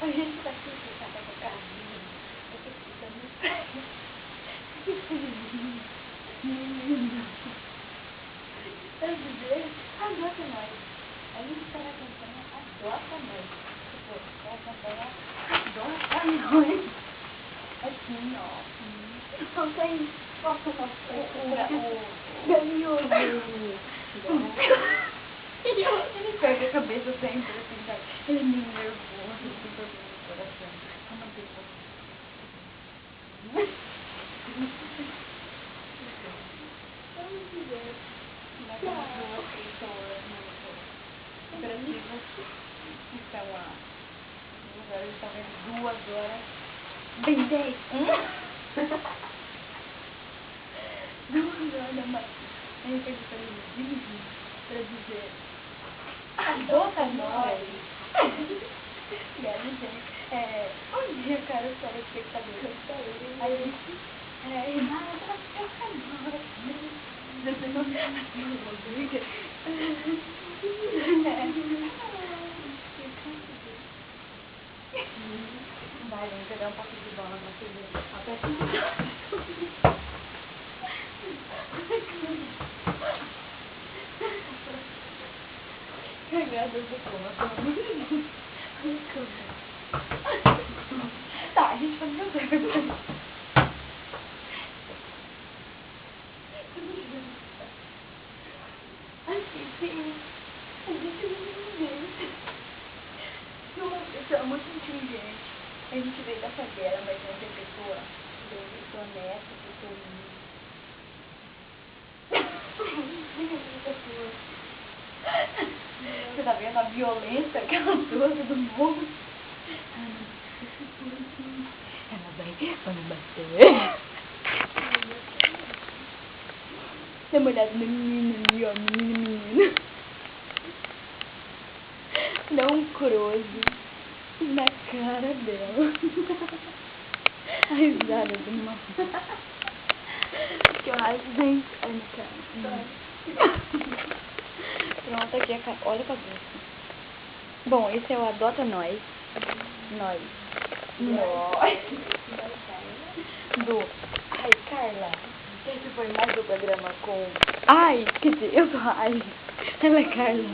A gente tá aqui sentada com o carrinho. Eu tô ficando menina. Eu dizer, adota nós. A gente tá na campanha adota nós. Tipo, é a campanha adota nós. Assim, ó. Então tem. Posso mostrar o ganhoso. Ele pega a cabeça sempre assim, sabe? Ele é meio nervoso, assim, todo no coração. Eu não tenho então, agora eles estão vendo 2 horas. Bem 10. 2 horas da manhã. Aí eu perdi pra ele pra dizer. Adota nós! E aí, gente, bom dia, cara, telespectadores. Aí eu disse, Renata, eu canora. Você não vai, vamos pegar um pouco de bola na TV. Até cagada do povo. Tá, a gente vai fazer. Assim, sim. A gente é muito inteligente. Uma pessoa muito inteligente. A gente veio da favela, mas não tem pessoa. Tem pessoa honesta, pessoa linda. Você tá vendo a violência que ela trouxe do mundo? Ela vai me bater. Dá uma olhada na menina ali, ó, menina. Dá um close na cara dela. A risada do mal. Que eu acho, gente. Olha na cara. Pronto, aqui a cara. Olha a cabeça. Bom, esse é o Adota Nós. Nós. Do. Ai, Carla. Esse foi mais do programa com. Ai, quer dizer, eu tô. Ai. Ela é Carla.